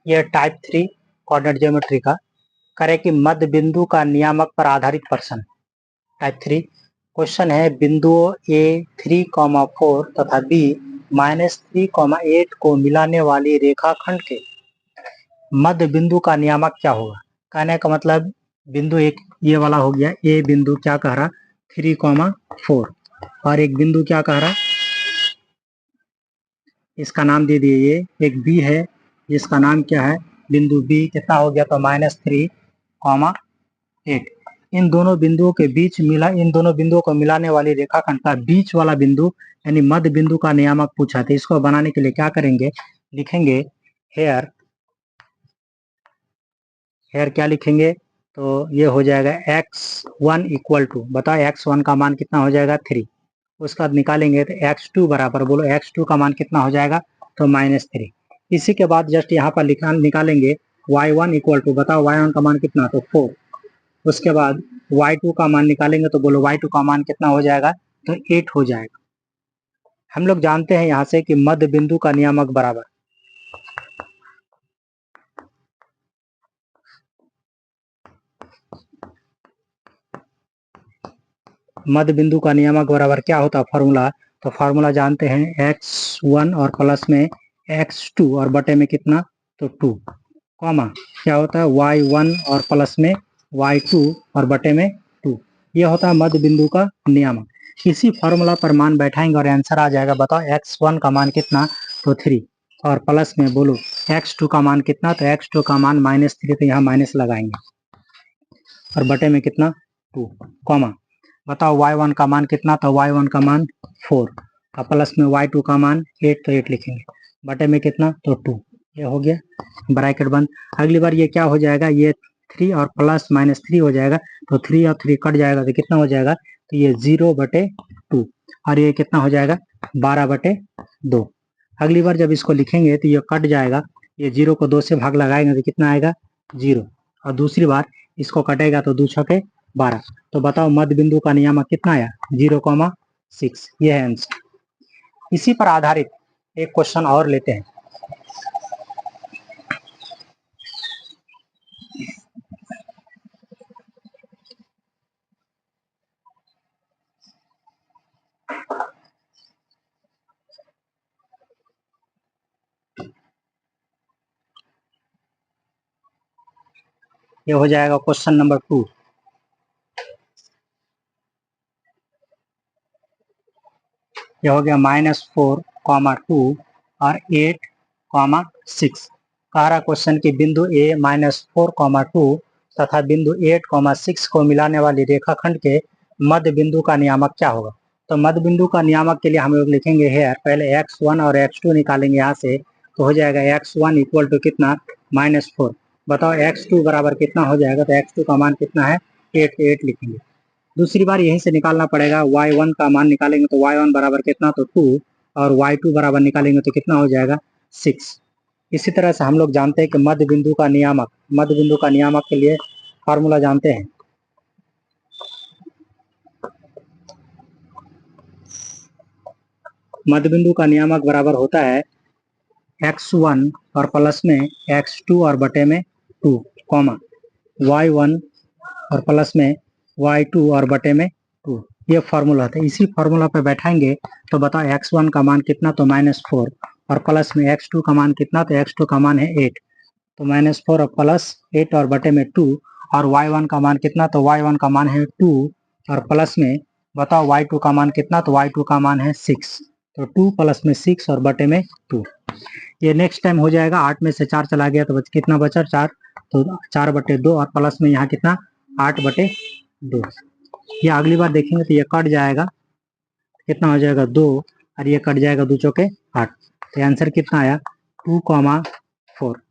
यह type 3 coordinate geometry का करें कि मध्य बिंदु का नियामक पर आधारित प्रश्न। टाइप 3 क्वेश्चन है, बिंदुओं A 3,4 तथा B -3,8 को मिलाने वाली रेखाखंड के मध्य बिंदु का नियामक क्या होगा। कहने का मतलब बिंदु एक ये वाला हो गया, ए बिंदु क्या कह रहा 3,4 और एक बिंदु क्या कह रहा, इसका नाम दे दिए ये एक बी है जिसका नाम क्या है बिंदु बी, कितना हो गया तो -3,8। इन दोनों बिंदुओं के बीच इन दोनों बिंदुओं को मिलाने वाली रेखाखंड का बीच वाला बिंदु यानी मध्य बिंदु का नियामक पूछा था। इसको बनाने के लिए क्या करेंगे, लिखेंगे हेयर क्या लिखेंगे तो ये हो जाएगा x1 इक्वल टू, बताओ x1 का मान कितना हो जाएगा 3। उसका निकालेंगे तो x2 बराबर, बोलो x2 का मान कितना हो जाएगा तो -3। इसी के बाद जस्ट यहाँ पर निकालेंगे y1 इक्वल टू, बताओ y1 का मान कितना तो 4। उसके बाद y2 का मान निकालेंगे तो बोलो y2 का मान कितना हो जाएगा तो 8 हो जाएगा। हम लोग जानते हैं यहाँ से कि मध्य बिंदु का नियामक बराबर मध्य बिंदु का नियामक बराबर क्या होता है फॉर्मूला, तो फॉर्मूला जानते हैं x1 और प्लस में x2 और बटे में कितना तो 2 कॉमा क्या होता है y1 और प्लस में y2 और बटे में 2। ये होता है मध्य बिंदु का नियामक। इसी फॉर्मूला पर मान बैठाएंगे और आंसर आ जाएगा। बताओ x1 का मान कितना तो 3 और प्लस में बोलो x2 का मान कितना तो x2 का मान -3, तो यहाँ माइनस लगाएंगे और बटे में कितना 2 कॉमा बताओ y1 का मान कितना तो y1 का मान 4 और प्लस में y2 का मान 8, तो 8 लिखेंगे बटे में कितना तो 2। ये हो गया ब्रैकेट बंद। अगली बार ये क्या हो जाएगा, ये 3 और प्लस -3 हो जाएगा तो 3 और 3 कट जाएगा तो कितना हो जाएगा तो ये 0/2 और ये कितना हो जाएगा 12/2। अगली बार जब इसको लिखेंगे तो ये कट जाएगा, ये 0 को 2 से भाग लगाएंगे तो कितना आएगा 0 और दूसरी बार इसको कटेगा तो 2 छके 12। तो बताओ मध्य बिंदु का नियामक कितना आया 0,6। ये है आंसर। इसी पर आधारित एक क्वेश्चन और लेते हैं। ये हो जाएगा क्वेश्चन नंबर 2। ये हो गया -4,2 और 8,6। कह रहा क्वेश्चन की बिंदु A -4,2 तथा बिंदु 8,6 को मिलाने वाली रेखाखंड के मध्य बिंदु का नियामक क्या होगा। तो मध्य बिंदु का नियामक के लिए हम लोग लिखेंगे हेयर, पहले x1 और x2 निकालेंगे यहाँ से तो हो जाएगा x1 इक्वल टू कितना -4। बताओ x2 बराबर कितना हो जाएगा तो x2 का मान कितना है 8 लिखेंगे। दूसरी बार यहीं से निकालना पड़ेगा, y1 का मान निकालेंगे तो y1 बराबर कितना तो 2 और y2 बराबर निकालेंगे तो कितना हो जाएगा 6। इसी तरह से हम लोग जानते हैं कि मध्य बिंदु का नियामक के लिए फॉर्मूला जानते हैं। मध्य बिंदु का नियामक बराबर होता है x1 और प्लस में x2 और बटे में 2 कॉमा y1 और प्लस में y2 और बटे में 2। ये फार्मूला था। इसी फार्मूला पे बैठाएंगे तो बताओ x1 का मान कितना तो -4 और प्लस में x2 का मान कितना तो x2 का मान है 8, तो -4 और प्लस 8 और बटे में 2 और y1 का मान कितना तो y1 का मान है 2 और प्लस में बताओ y2 का मान कितना तो y2 का मान है 6, तो 2 प्लस में 6 और बटे में 2। ये नेक्स्ट टाइम हो जाएगा, 8 में से 4 चला गया तो कितना बचा 4, तो 4/2 और प्लस में यहाँ कितना 8/2। ये अगली बार देखेंगे तो ये कट जाएगा, कितना हो जाएगा 2 और ये कट जाएगा 2 चौके 8। तो आंसर कितना आया 2,4।